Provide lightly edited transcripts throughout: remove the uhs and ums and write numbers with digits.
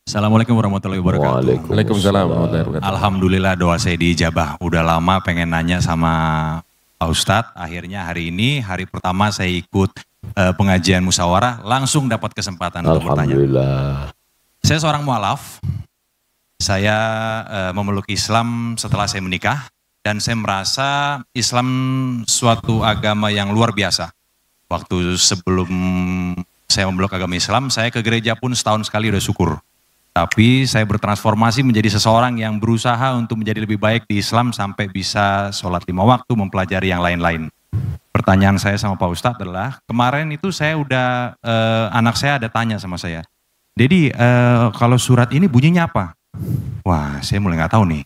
Assalamualaikum warahmatullahi wabarakatuh. Waalaikumsalam warahmatullahi wabarakatuh. Alhamdulillah doa saya diijabah. Udah lama pengen nanya sama Pak Ustadz. Akhirnya hari ini, hari pertama saya ikut pengajian musyawarah, langsung dapat kesempatan untuk bertanya. Alhamdulillah. Saya seorang mualaf. Saya memeluk Islam setelah saya menikah. Dan saya merasa Islam suatu agama yang luar biasa. Waktu sebelum saya memeluk agama Islam, saya ke gereja pun setahun sekali udah syukur. Tapi saya bertransformasi menjadi seseorang yang berusaha untuk menjadi lebih baik di Islam sampai bisa sholat 5 waktu, mempelajari yang lain-lain. Pertanyaan saya sama Pak Ustadz adalah, kemarin itu saya udah, anak saya ada tanya sama saya, Dedi, kalau surat ini bunyinya apa? Wah, saya mulai nggak tahu nih,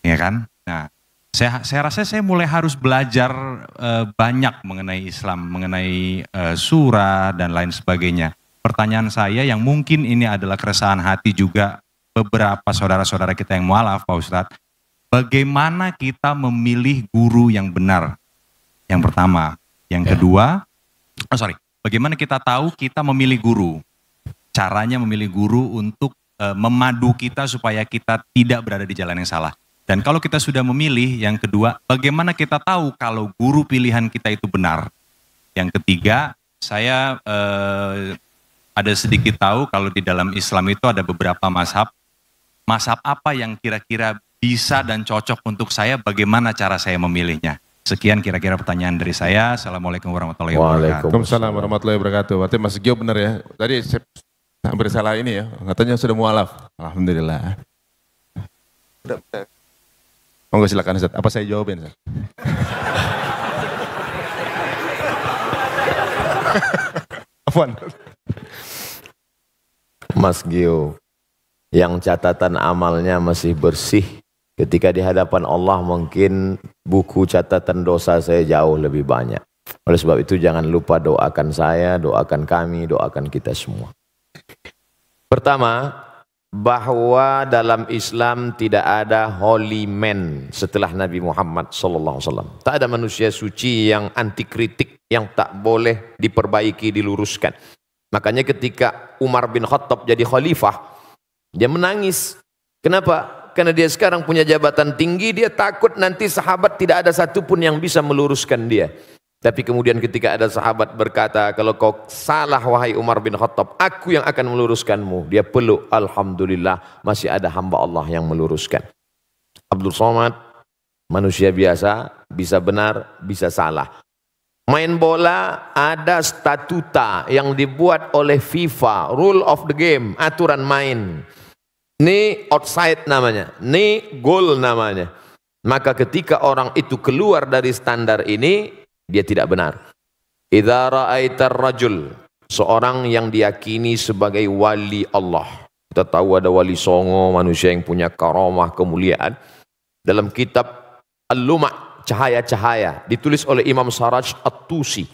ya kan? Nah, saya rasa saya mulai harus belajar banyak mengenai Islam, mengenai surah dan lain sebagainya. Pertanyaan saya yang mungkin ini adalah keresahan hati juga beberapa saudara-saudara kita yang mualaf, Pak Ustadz. Bagaimana kita memilih guru yang benar? Yang pertama. Yang kedua, bagaimana kita tahu kita memilih guru? Caranya memilih guru untuk memadu kita supaya kita tidak berada di jalan yang salah. Dan kalau kita sudah memilih, yang kedua, bagaimana kita tahu kalau guru pilihan kita itu benar? Yang ketiga, saya ada sedikit tahu kalau di dalam Islam itu ada beberapa mazhab. Mazhab apa yang kira-kira bisa dan cocok untuk saya, bagaimana cara saya memilihnya? Sekian kira-kira pertanyaan dari saya. Assalamualaikum warahmatullahi wabarakatuh. Waalaikumsalam warahmatullahi wabarakatuh. Berarti Mas Gio benar ya. Tadi saya hampir salah ini ya. Katanya sudah mualaf. Alhamdulillah. Monggo silakan Ustaz. Apa saya jawabin Ustaz? Afwan. Mas Gio, yang catatan amalnya masih bersih, ketika di hadapan Allah mungkin buku catatan dosa saya jauh lebih banyak. Oleh sebab itu jangan lupa doakan saya, doakan kami, doakan kita semua. Pertama, bahwa dalam Islam tidak ada holy man setelah Nabi Muhammad SAW. Tak ada manusia suci yang anti kritik, yang tak boleh diperbaiki, diluruskan. Makanya ketika Umar bin Khattab jadi khalifah, dia menangis. Kenapa? Karena dia sekarang punya jabatan tinggi, dia takut nanti sahabat tidak ada satupun yang bisa meluruskan dia. Tapi kemudian ketika ada sahabat berkata, kalau kau salah wahai Umar bin Khattab, aku yang akan meluruskanmu. Dia peluk, alhamdulillah masih ada hamba Allah yang meluruskan. Abdul Somad, manusia biasa, bisa benar, bisa salah. Main bola ada statuta yang dibuat oleh FIFA, rule of the game, aturan main. Ini outside namanya, ini goal namanya. Maka ketika orang itu keluar dari standar ini, dia tidak benar. Idza ra'aitar rajul, seorang yang diyakini sebagai wali Allah. Kita tahu ada wali songo, manusia yang punya karamah, kemuliaan. Dalam kitab Al-Luma' cahaya-cahaya ditulis oleh Imam Saraj At-Tusi.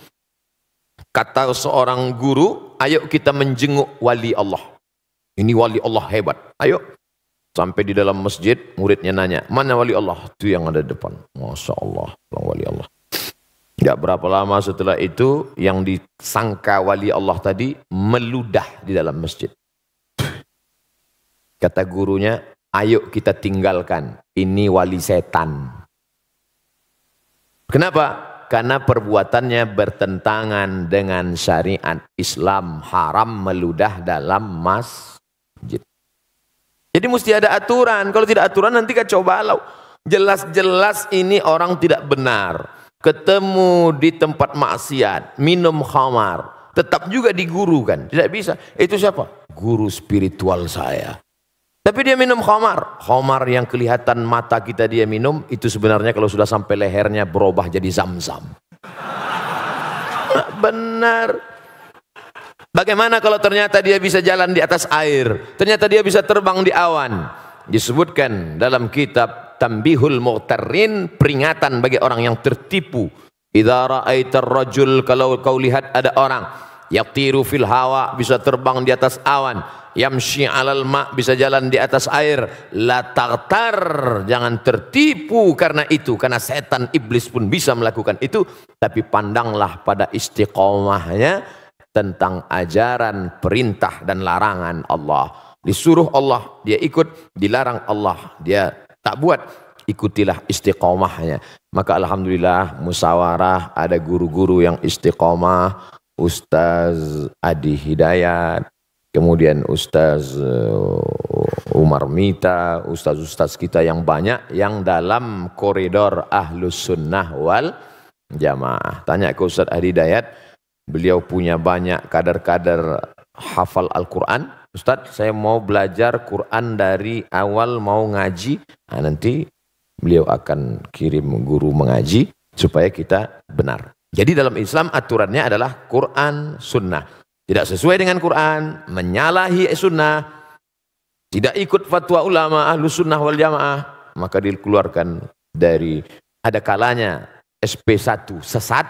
Kata seorang guru, ayo kita menjenguk wali Allah. Ini wali Allah hebat. Ayo. Sampai di dalam masjid, muridnya nanya, mana wali Allah? Itu yang ada di depan. Masya Allah, wali Allah. Gak berapa lama setelah itu, yang disangka wali Allah tadi meludah di dalam masjid. Kata gurunya, ayo kita tinggalkan. Ini wali setan. Kenapa? Karena perbuatannya bertentangan dengan syariat Islam, haram meludah dalam masjid. Jadi mesti ada aturan. Kalau tidak aturan nanti kacau balau. Jelas-jelas ini orang tidak benar. Ketemu di tempat maksiat, minum khamar, tetap juga digurukan. Tidak bisa. Itu siapa? Guru spiritual saya. Tapi dia minum khamar. Khamar yang kelihatan mata kita dia minum, itu sebenarnya kalau sudah sampai lehernya berubah jadi zam-zam. Benar. Bagaimana kalau ternyata dia bisa jalan di atas air? Ternyata dia bisa terbang di awan. Disebutkan dalam kitab Tambihul Mughtarrin, peringatan bagi orang yang tertipu. Idza ra'aitar rajul, kalau kau lihat ada orang yatiru fil hawa, bisa terbang di atas awan, yamshi alal ma, bisa jalan di atas air, la taghtar, jangan tertipu karena itu, karena setan iblis pun bisa melakukan itu. Tapi pandanglah pada istiqomahnya tentang ajaran perintah dan larangan Allah. Disuruh Allah, dia ikut. Dilarang Allah, dia tak buat. Ikutilah istiqomahnya. Maka alhamdulillah musyawarah, ada guru-guru yang istiqomah. Ustaz Adi Hidayat, kemudian Ustaz Umar Mita, ustaz-ustaz kita yang banyak yang dalam koridor Ahlus Sunnah wal Jamaah. Tanya ke Ustaz Adi Hidayat, beliau punya banyak kader-kader hafal Al-Quran. Ustaz, saya mau belajar Quran dari awal, mau ngaji. Nah, nanti beliau akan kirim guru mengaji supaya kita benar. Jadi dalam Islam aturannya adalah Quran, Sunnah. Tidak sesuai dengan Quran, menyalahi Sunnah, tidak ikut fatwa ulama Ahlus Sunnah wal Jamaah, maka dikeluarkan dari, ada kalanya SP1 sesat,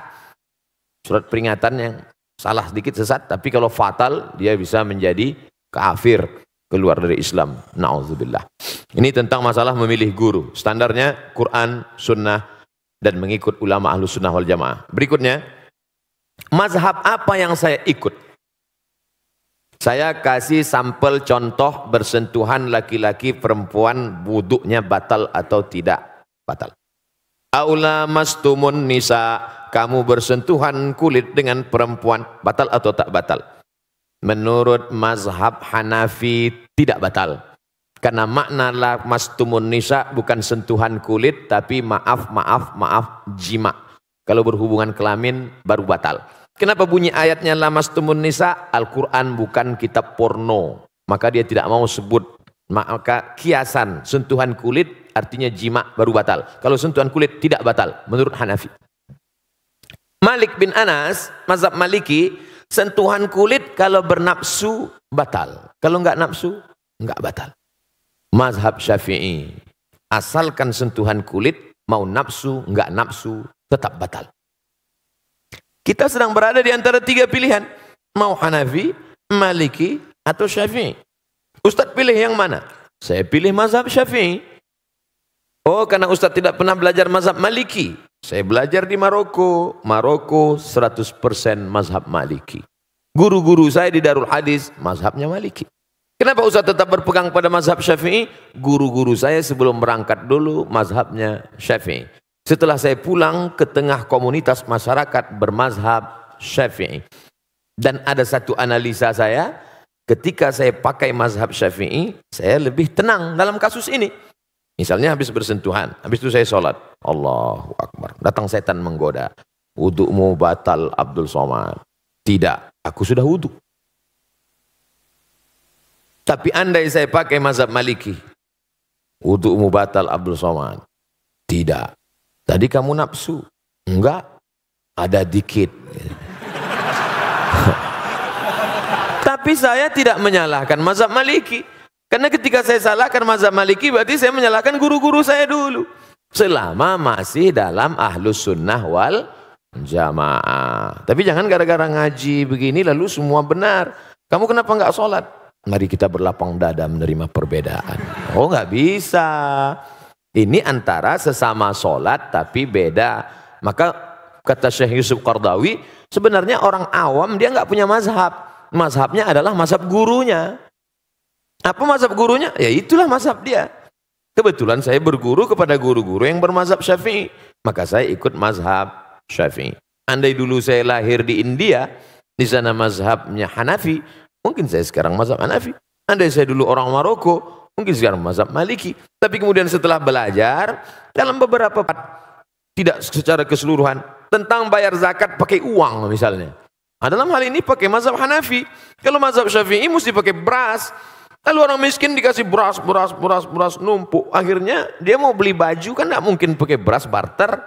surat peringatan yang salah sedikit sesat, tapi kalau fatal dia bisa menjadi kafir, keluar dari Islam. Na'udzubillah. Ini tentang masalah memilih guru. Standarnya Quran, Sunnah, dan mengikut ulama Ahlus Sunnah wal Jamaah. Berikutnya, mazhab apa yang saya ikut? Saya kasih sampel contoh bersentuhan laki-laki perempuan, wuduknya batal atau tidak batal. Aula mastumun nisa, kamu bersentuhan kulit dengan perempuan, batal atau tak batal? Menurut mazhab Hanafi tidak batal. Karena makna mastumun nisa bukan sentuhan kulit, tapi maaf jima. Kalau berhubungan kelamin baru batal. Kenapa bunyi ayatnya lamastumun nisa? Al-Quran bukan kitab porno. Maka dia tidak mau sebut. Maka kiasan sentuhan kulit artinya jima baru batal. Kalau sentuhan kulit tidak batal menurut Hanafi. Malik bin Anas, mazhab Maliki, sentuhan kulit kalau bernafsu batal. Kalau enggak nafsu, enggak batal. Mazhab Syafi'i, asalkan sentuhan kulit, mau nafsu, enggak nafsu, tetap batal. Kita sedang berada di antara tiga pilihan. Mau Hanafi, Maliki, atau Syafi'i. Ustadz pilih yang mana? Saya pilih mazhab Syafi'i. Oh, karena Ustadz tidak pernah belajar mazhab Maliki. Saya belajar di Maroko. Maroko 100% mazhab Maliki. Guru-guru saya di Darul Hadis, mazhabnya Maliki. Kenapa Ustadz tetap berpegang pada mazhab Syafi'i? Guru-guru saya sebelum berangkat dulu mazhabnya Syafi'i. Setelah saya pulang ke tengah komunitas masyarakat bermazhab Syafi'i. Dan ada satu analisa saya, ketika saya pakai mazhab Syafi'i, saya lebih tenang dalam kasus ini. Misalnya habis bersentuhan, habis itu saya sholat. Allahu Akbar. Datang setan menggoda. Wudu'mu batal Abdul Somad. Tidak, aku sudah wudu. Tapi andai saya pakai mazhab Maliki, wudu'mu batal Abdul Somad. Tidak. Tadi kamu nafsu. Enggak. Ada dikit. Tapi saya tidak menyalahkan mazhab Maliki. Karena ketika saya salahkan mazhab Maliki, berarti saya menyalahkan guru-guru saya dulu. Selama masih dalam Ahlus Sunnah wal Jamaah. Tapi jangan gara-gara ngaji begini lalu semua benar. Kamu kenapa enggak sholat? Mari kita berlapang dada menerima perbedaan. Oh, enggak bisa. Ini antara sesama sholat tapi beda. Maka kata Syekh Yusuf Qardawi, sebenarnya orang awam dia nggak punya mazhab. Mazhabnya adalah mazhab gurunya. Apa mazhab gurunya? Ya itulah mazhab dia. Kebetulan saya berguru kepada guru-guru yang bermazhab Syafi'i. Maka saya ikut mazhab Syafi'i. Andai dulu saya lahir di India, di sana mazhabnya Hanafi, mungkin saya sekarang mazhab Hanafi. Andai saya dulu orang Maroko, mungkin sekarang mazhab Maliki. Tapi kemudian setelah belajar, dalam beberapa tidak secara keseluruhan, tentang bayar zakat pakai uang misalnya. Nah, dalam hal ini pakai mazhab Hanafi. Kalau mazhab Syafi'i mesti pakai beras. Lalu orang miskin dikasih beras numpuk. Akhirnya dia mau beli baju kan tidak mungkin pakai beras barter.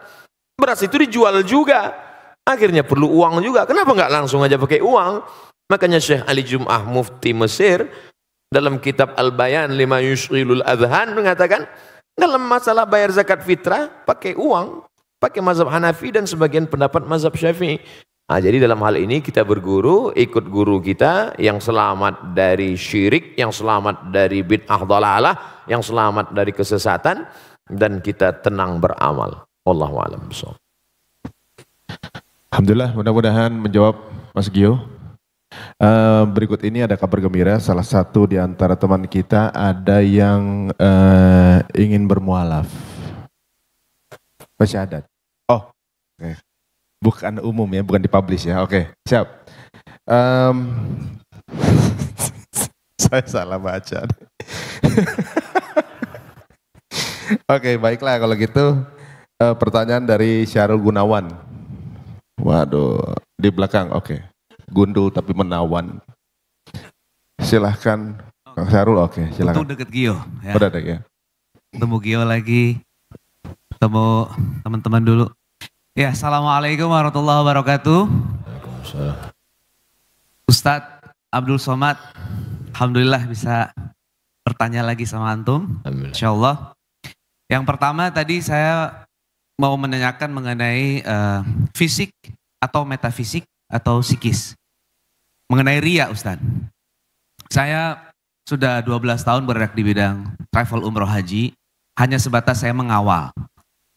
Beras itu dijual juga. Akhirnya perlu uang juga. Kenapa nggak langsung aja pakai uang? Makanya Syekh Ali Jum'ah Mufti Mesir dalam kitab Al-Bayan lima yushghilul adhan mengatakan dalam masalah bayar zakat fitrah pakai uang, pakai mazhab Hanafi dan sebagian pendapat mazhab Syafi'i. Nah, jadi dalam hal ini kita berguru, ikut guru kita yang selamat dari syirik, yang selamat dari bid'ah dhalalah, yang selamat dari kesesatan, dan kita tenang beramal. Wallahu a'lam bishawab. Alhamdulillah, mudah-mudahan menjawab Mas Gio. Berikut ini ada kabar gembira, salah satu di antara teman kita ada yang ingin bermualaf. Syahadat. Oh, okay. Bukan umum ya, bukan dipublish ya. Oke, siap. Saya salah baca. Oke, baiklah kalau gitu. Pertanyaan dari Syarul Gunawan. Waduh, di belakang. Oke. Gundul tapi menawan. Silahkan Kang Syarul. Oke, silahkan. Untuk deket Gio. Ya. Udah deh ya. Ketemu Gio lagi. Ketemu teman-teman dulu. Ya, Assalamualaikum warahmatullahi wabarakatuh. Ustadz Abdul Somad, alhamdulillah bisa bertanya lagi sama antum. Insyaallah. Yang pertama tadi saya mau menanyakan mengenai fisik atau metafisik atau psikis. Mengenai ria, Ustadz. Saya sudah 12 tahun bergerak di bidang travel umroh haji, hanya sebatas saya mengawal.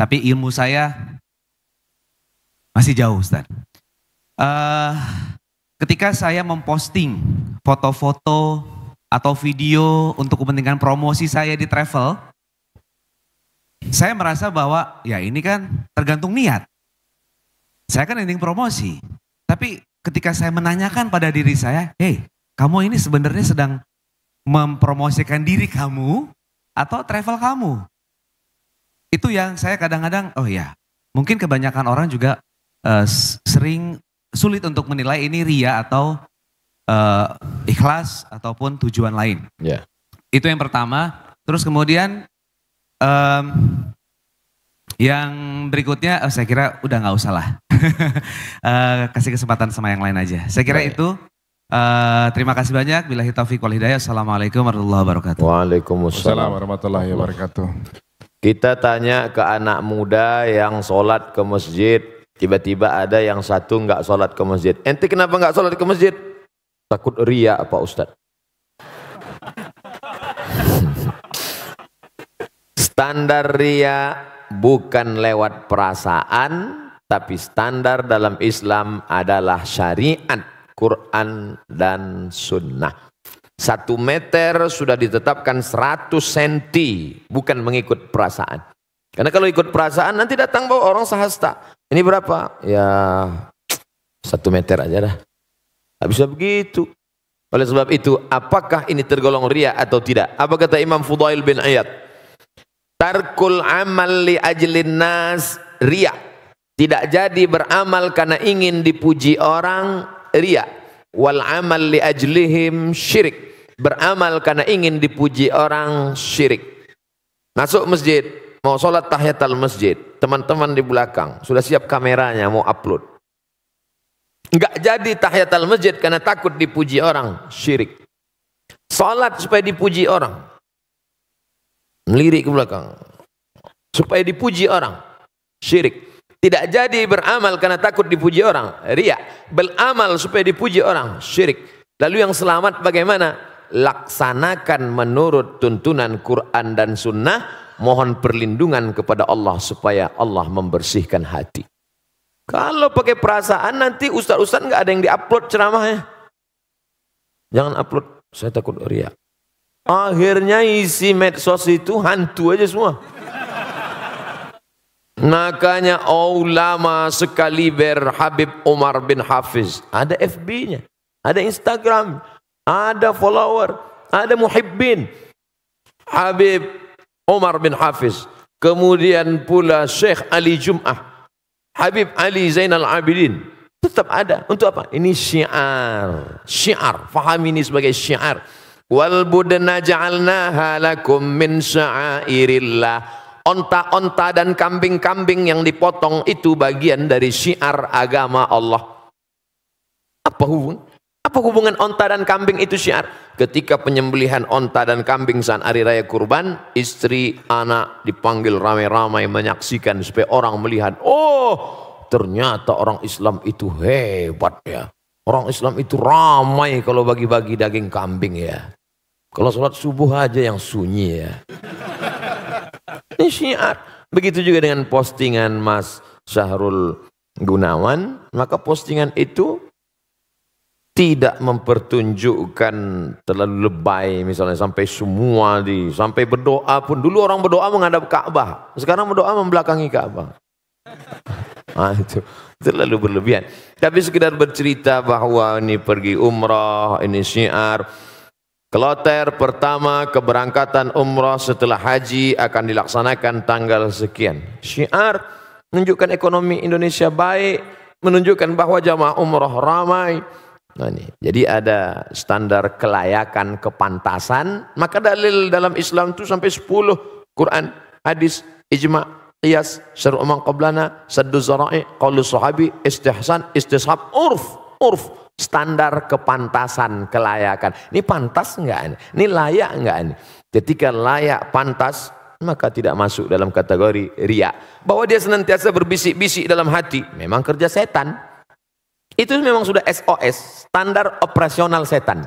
Tapi ilmu saya masih jauh, Ustaz. Ketika saya memposting foto-foto atau video untuk kepentingan promosi saya di travel, saya merasa bahwa ya ini kan tergantung niat. Saya kan ingin promosi. Tapi ketika saya menanyakan pada diri saya, hey, kamu ini sebenarnya sedang mempromosikan diri kamu atau travel kamu? Itu yang saya kadang-kadang, oh ya, mungkin kebanyakan orang juga sering sulit untuk menilai ini ria atau ikhlas ataupun tujuan lain. Ya. Itu yang pertama. Terus kemudian yang berikutnya, saya kira udah nggak usah lah. Kasih kesempatan sama yang lain aja. Saya kira itu. Terima kasih banyak. Billahi taufiq wal hidayah. Assalamualaikum warahmatullahi wabarakatuh. Waalaikumsalam warahmatullahi wabarakatuh. Kita tanya ke anak muda yang sholat ke masjid, tiba-tiba ada yang satu nggak sholat ke masjid. Ente kenapa nggak sholat ke masjid? Takut ria apa Ustadz? Standar ria bukan lewat perasaan, tapi standar dalam Islam adalah syariat, Quran dan Sunnah. 1 meter sudah ditetapkan 100 cm, bukan mengikut perasaan. Karena kalau ikut perasaan nanti datang bawa orang sahasta. Ini berapa? Ya 1 meter aja dah. Tak bisa begitu. Oleh sebab itu, apakah ini tergolong ria atau tidak? Apa kata Imam Fudail bin Iyad? Tarkul amal li ajlin nas ria. Tidak jadi beramal karena ingin dipuji orang, ria. Wal amal li ajlihim syirik. Beramal karena ingin dipuji orang, syirik. Masuk masjid, mau sholat tahiyatul masjid, teman-teman di belakang sudah siap kameranya mau upload. Enggak jadi tahiyatul masjid karena takut dipuji orang, syirik. Sholat supaya dipuji orang, melirik ke belakang supaya dipuji orang, syirik. Tidak jadi beramal karena takut dipuji orang, ria. Beramal supaya dipuji orang, syirik. Lalu yang selamat bagaimana? Laksanakan menurut tuntunan Quran dan Sunnah, mohon perlindungan kepada Allah supaya Allah membersihkan hati. Kalau pakai perasaan nanti ustaz-ustaz nggak ada yang diupload ceramahnya. Jangan upload, saya takut ria. Akhirnya isi medsos itu hantu aja semua. Makanya ulama sekaliber Habib Umar bin Hafiz, ada FB-nya, ada Instagram, ada follower, ada muhibbin. Habib Umar bin Hafiz. Kemudian pula Syekh Ali Jum'ah, Habib Ali Zainal Abidin. Tetap ada. Untuk apa? Ini syiar. Syiar. Faham ini sebagai syiar. Wal budna ja'alnaha lakum min sya'airillah. Onta-onta dan kambing-kambing yang dipotong itu bagian dari syiar agama Allah. Apa hubungan? Apa hubungan onta dan kambing itu syiar? Ketika penyembelihan onta dan kambing saat hari raya kurban, istri, anak dipanggil ramai-ramai menyaksikan supaya orang melihat, oh ternyata orang Islam itu hebat ya. Orang Islam itu ramai kalau bagi-bagi daging kambing ya. Kalau sholat subuh aja yang sunyi ya. Ini syiar. Begitu juga dengan postingan Mas Syahrul Gunawan, maka postingan itu tidak mempertunjukkan terlalu lebay, misalnya sampai sampai berdoa pun, dulu orang berdoa menghadap Ka'bah, sekarang berdoa membelakangi Ka'bah. Nah, itu terlalu berlebihan. Tapi sekedar bercerita bahwa ini pergi umrah, ini syiar. Kloter pertama keberangkatan umrah setelah haji akan dilaksanakan tanggal sekian. Syiar menunjukkan ekonomi Indonesia baik, menunjukkan bahwa jamaah umrah ramai. Nah, ini. Jadi ada standar kelayakan, kepantasan. Maka dalil dalam Islam itu sampai 10. Quran, hadis, ijma', qiyas, syar'u man qablana, saddu zara'i, qaulu sahabi, istihsan, istishab, urf. Standar kepantasan, kelayakan. Ini pantas enggak? Ini layak enggak? Ketika layak, pantas, maka tidak masuk dalam kategori riya. Bahwa dia senantiasa berbisik-bisik dalam hati, memang kerja setan. Itu memang sudah SOS, standar operasional setan.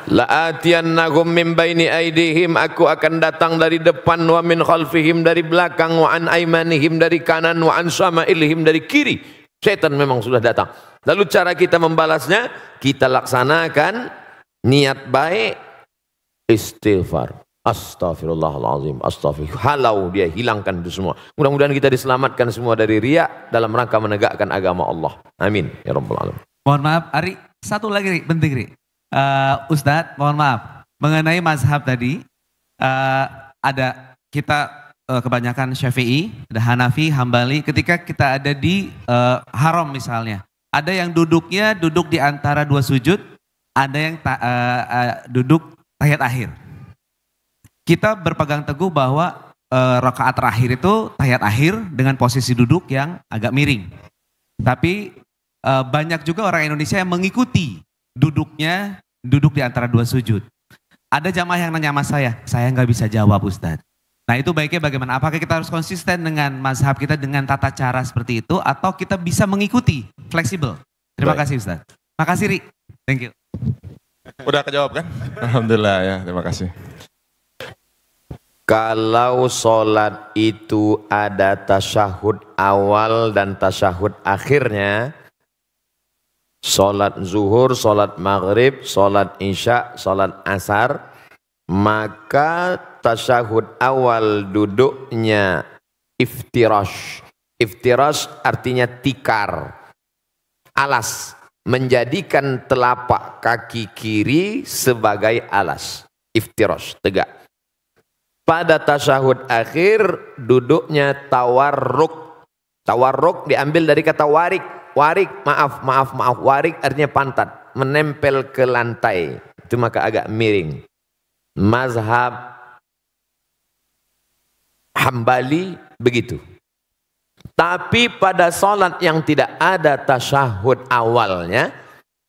La'atiyannahum min baini aidihim, aku akan datang dari depan, wa min khalfihim, dari belakang, wa an aimanihim, dari kanan, wa an syama'ilihim, dari kiri. Setan memang sudah datang. Lalu cara kita membalasnya, kita laksanakan niat baik, istighfar. Astaghfirullahaladzim, astaghfirullah. Halau dia hilangkan itu semua. Mudah-mudahan kita diselamatkan semua dari riya dalam rangka menegakkan agama Allah. Amin ya rabbal alamin. Mohon maaf, Ari, satu lagi Ri, penting Ri. Ustadz, mohon maaf, mengenai mazhab tadi, ada kita kebanyakan Syafi'i, ada Hanafi, Hambali. Ketika kita ada di haram misalnya, ada yang duduknya duduk di antara dua sujud, ada yang duduk tahiyat akhir. Kita berpegang teguh bahwa rakaat terakhir itu tahiyat akhir dengan posisi duduk yang agak miring. Tapi banyak juga orang Indonesia yang mengikuti duduk di antara dua sujud. Ada jamaah yang nanya sama saya nggak bisa jawab Ustadz. Nah itu baiknya bagaimana? Apakah kita harus konsisten dengan mazhab kita dengan tata cara seperti itu atau kita bisa mengikuti, fleksibel? Terima kasih Ustadz. Makasih Ri. Thank you. Udah kejawab kan? Alhamdulillah ya, terima kasih. Kalau sholat itu ada tasyahud awal dan tasyahud akhirnya, sholat zuhur, sholat maghrib, sholat isya, sholat asar, maka tasyahud awal duduknya iftirash. Iftirash artinya tikar, alas, menjadikan telapak kaki kiri sebagai alas. Iftirash, tegak. Pada tasyahud akhir duduknya tawarruk. Tawarruk diambil dari kata warik. Warik, maaf. Warik artinya pantat, menempel ke lantai. Itu maka agak miring. Mazhab Hambali begitu. Tapi pada sholat yang tidak ada tasyahud awalnya,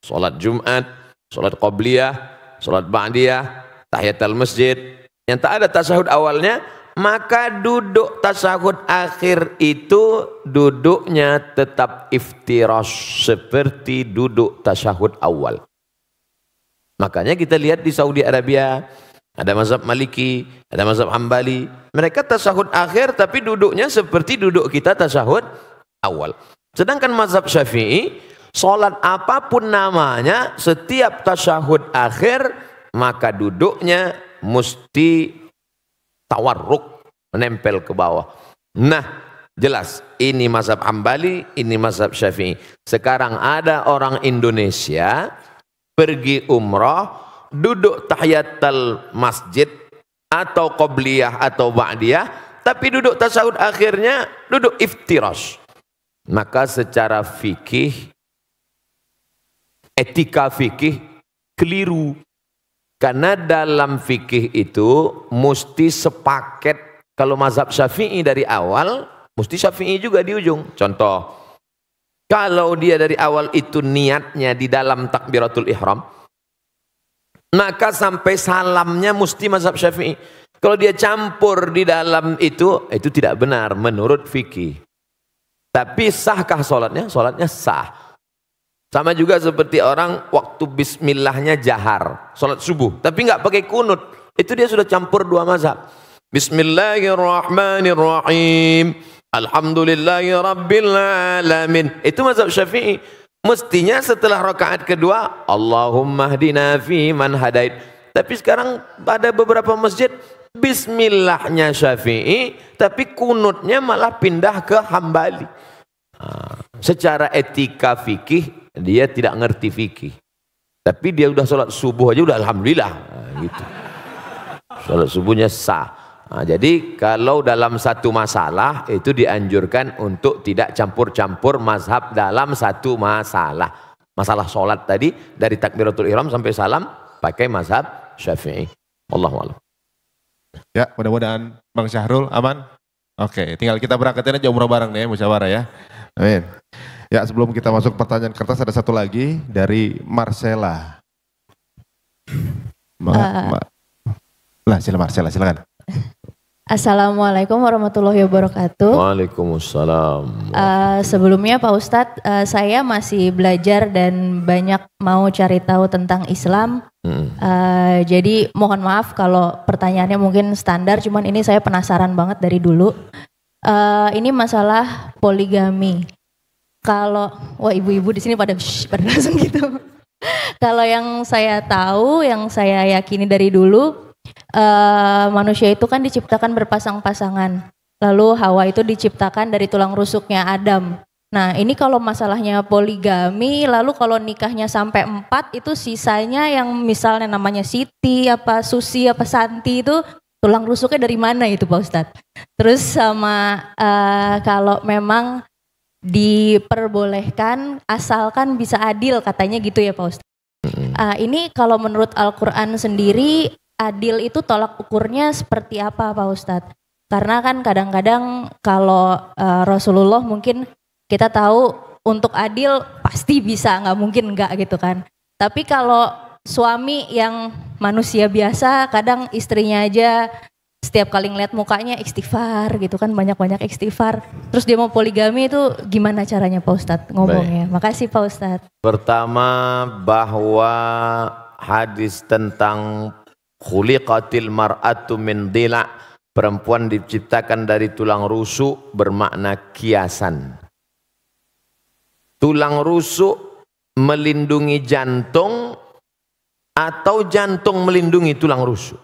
sholat Jumat, sholat Qobliyah, sholat Ba'diyah, tahiyatul masjid, yang tak ada tasyahud awalnya, maka duduk tasyahud akhir itu duduknya tetap iftirash seperti duduk tasyahud awal. Makanya kita lihat di Saudi Arabia ada mazhab Maliki, ada mazhab Hambali, mereka tasyahud akhir tapi duduknya seperti duduk kita tasyahud awal. Sedangkan mazhab Syafi'i, sholat apapun namanya, setiap tasyahud akhir maka duduknya mesti tawarruk, menempel ke bawah. Nah, jelas ini mazhab Hambali, ini mazhab Syafi'i. Sekarang ada orang Indonesia pergi umrah, duduk tahiyatul masjid atau qobliyah atau ba'diyah, tapi duduk tasyahud akhirnya duduk iftirash. Maka secara fikih, etika fikih keliru. Karena dalam fikih itu mesti sepaket. Kalau mazhab Syafi'i dari awal, mesti Syafi'i juga di ujung. Contoh, kalau dia dari awal itu niatnya di dalam takbiratul ihram, maka sampai salamnya mesti mazhab Syafi'i. Kalau dia campur di dalam itu tidak benar menurut fikih. Tapi sahkah sholatnya? Sholatnya sah. Sama juga seperti orang waktu bismillahnya jahar, sholat subuh, tapi nggak pakai kunut. Itu dia sudah campur dua mazhab. Bismillahirrahmanirrahim. Alhamdulillahi rabbil alamin. Itu mazhab Syafi'i. Mestinya setelah rakaat kedua, Allahumma hdina fi man hadait. Tapi sekarang ada beberapa masjid, bismillahnya Syafi'i, tapi kunutnya malah pindah ke Hambali. Secara etika fikih, dia tidak ngerti fikih. Tapi dia udah sholat subuh aja udah alhamdulillah. Gitu. Sholat subuhnya sah. Jadi kalau dalam satu masalah itu dianjurkan untuk tidak campur-campur mazhab dalam satu masalah. Masalah sholat tadi dari takbiratul ihram sampai salam pakai mazhab Syafi'i. Allahu a'lam. Ya, mudah-mudahan Bang Syahrul aman. Oke, tinggal kita berangkatin aja umrah bareng nih, musyawarah ya. Amin. Ya, sebelum kita masuk pertanyaan kertas ada satu lagi dari Marcella. Marcella, silakan. Assalamualaikum warahmatullahi wabarakatuh. Waalaikumsalam. Sebelumnya Pak Ustadz, saya masih belajar dan banyak mau cari tahu tentang Islam. Jadi mohon maaf kalau pertanyaannya mungkin standar, cuman ini saya penasaran banget dari dulu. Ini masalah poligami. Kalau, wah ibu-ibu di sini pada langsung gitu. Kalau yang saya tahu, yang saya yakini dari dulu, manusia itu kan diciptakan berpasang-pasangan. Lalu Hawa itu diciptakan dari tulang rusuknya Adam. Nah ini kalau masalahnya poligami, lalu kalau nikahnya sampai 4 itu sisanya yang misalnya namanya Siti, apa Susi, apa Santi itu tulang rusuknya dari mana itu Pak Ustadz? Terus sama kalau memang diperbolehkan asalkan bisa adil katanya gitu ya Pak Ustadz. Ini kalau menurut Al-Quran sendiri adil itu tolak ukurnya seperti apa Pak Ustadz? Karena kan kadang-kadang kalau Rasulullah mungkin kita tahu untuk adil pasti bisa, nggak mungkin nggak gitu kan. Tapi kalau suami yang manusia biasa kadang istrinya aja setiap kali ngeliat mukanya istighfar gitu kan, banyak-banyak istighfar. Terus dia mau poligami itu gimana caranya Pak Ustadz ngomongnya? Baik. Makasih Pak Ustadz. Pertama bahwa hadis tentang khuliqatil mar'atu min dila', perempuan diciptakan dari tulang rusuk bermakna kiasan. Tulang rusuk melindungi jantung atau jantung melindungi tulang rusuk?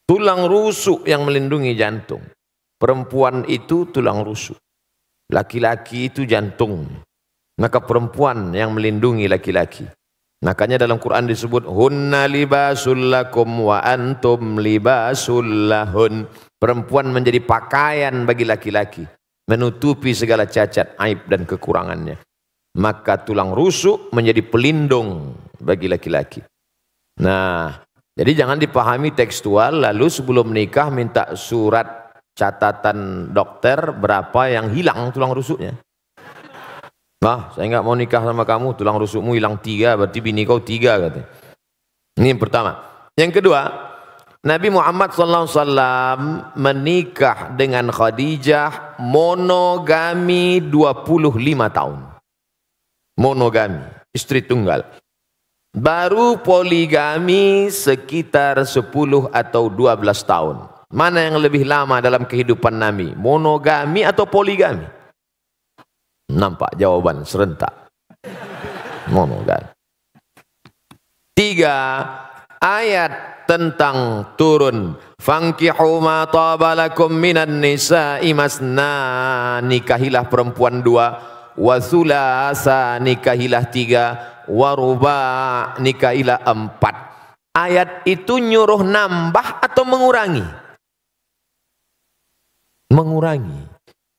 Tulang rusuk yang melindungi jantung. Perempuan itu tulang rusuk. Laki-laki itu jantung. Maka perempuan yang melindungi laki-laki. Makanya dalam Quran disebut hunna libasul lakum wa antum libasul lahun. Perempuan menjadi pakaian bagi laki-laki, menutupi segala cacat, aib dan kekurangannya. Maka tulang rusuk menjadi pelindung bagi laki-laki. Nah, jadi jangan dipahami tekstual lalu sebelum nikah minta surat catatan dokter berapa yang hilang tulang rusuknya. Nah, saya nggak mau nikah sama kamu, tulang rusukmu hilang 3, berarti bini kau 3 katanya. Ini yang pertama. Yang kedua, Nabi Muhammad SAW menikah dengan Khadijah monogami 25 tahun. Monogami, istri tunggal. Baru poligami sekitar 10 atau 12 tahun. Mana yang lebih lama dalam kehidupan Nabi? Monogami atau poligami? Nampak jawaban serentak. Monogami. 3. Ayat tentang turun. Fankihu ma tabalakum minan nisa'i masna. Nikahilah perempuan 2. Wa thulasa, nikahilah 3. Wa ruba', nikahilah 4. Ayat itu nyuruh nambah atau mengurangi? Mengurangi.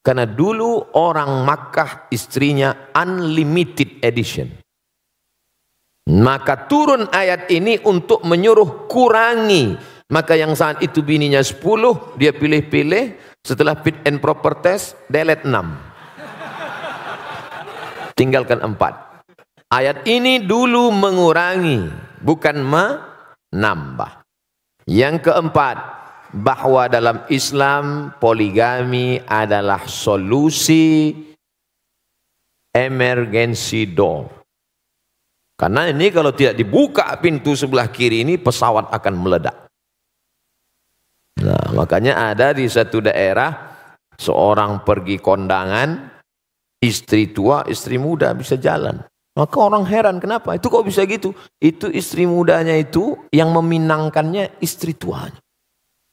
Karena dulu orang Makkah istrinya unlimited edition. Maka turun ayat ini untuk menyuruh kurangi. Maka yang saat itu bininya 10, dia pilih-pilih. Setelah fit and proper test, delete 6. Tinggalkan 4. Ayat ini dulu mengurangi, bukan menambah. Yang keempat, bahwa dalam Islam poligami adalah solusi emergency door. Karena ini kalau tidak dibuka pintu sebelah kiri ini pesawat akan meledak. Nah, makanya ada di satu daerah seorang pergi kondangan, Istri tua, istri muda bisa jalan. Maka orang heran, kenapa? Itu kok bisa gitu? Itu istri mudanya itu yang meminangkannya istri tuanya.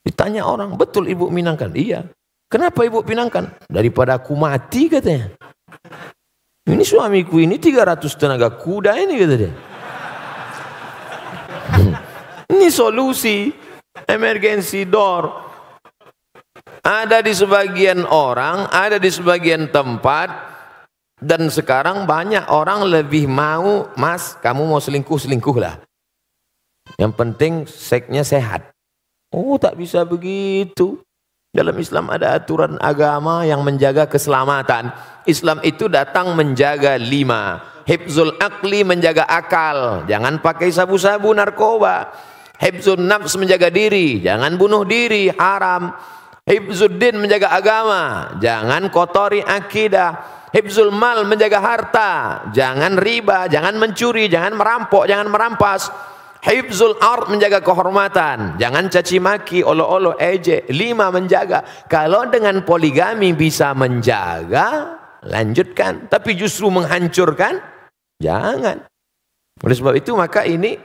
Ditanya orang, betul ibu minangkan? Iya. Kenapa ibu pinangkan? Daripada aku mati katanya. Ini suamiku ini 300 tenaga kuda ini kata dia. Ini solusi emergency door. Ada di sebagian orang, ada di sebagian tempat. Dan sekarang banyak orang lebih mau, mas kamu mau selingkuh lah. Yang penting seksnya sehat. Oh tak bisa begitu. Dalam Islam ada aturan agama yang menjaga keselamatan. Islam itu datang menjaga 5. Hifzul aqli menjaga akal. Jangan pakai sabu-sabu narkoba. Hifzul nafs menjaga diri. Jangan bunuh diri, haram. Hifzuddin menjaga agama. Jangan kotori akidah. Hifzul mal menjaga harta, jangan riba, jangan mencuri, jangan merampok, jangan merampas. Hifzul ard menjaga kehormatan, jangan caci maki, olo-olo, ejek. 5 menjaga. Kalau dengan poligami bisa menjaga, lanjutkan. Tapi justru menghancurkan, jangan. Oleh sebab itu maka ini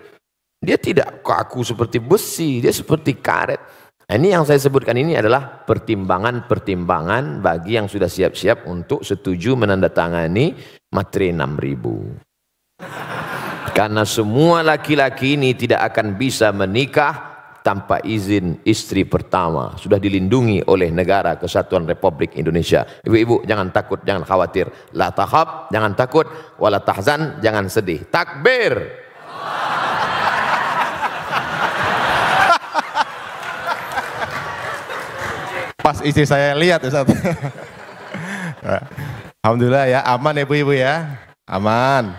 dia tidak kaku seperti besi, dia seperti karet. Ini yang saya sebutkan ini adalah pertimbangan-pertimbangan bagi yang sudah siap-siap untuk setuju menandatangani materi 6.000. Karena semua laki-laki ini tidak akan bisa menikah tanpa izin istri pertama. Sudah dilindungi oleh Negara Kesatuan Republik Indonesia. Ibu-ibu jangan takut, jangan khawatir. La tahab, jangan takut. Wala tahzan, jangan sedih. Takbir. Pas istri saya lihat Ustaz. Alhamdulillah ya, aman ya ibu-ibu ya. Aman.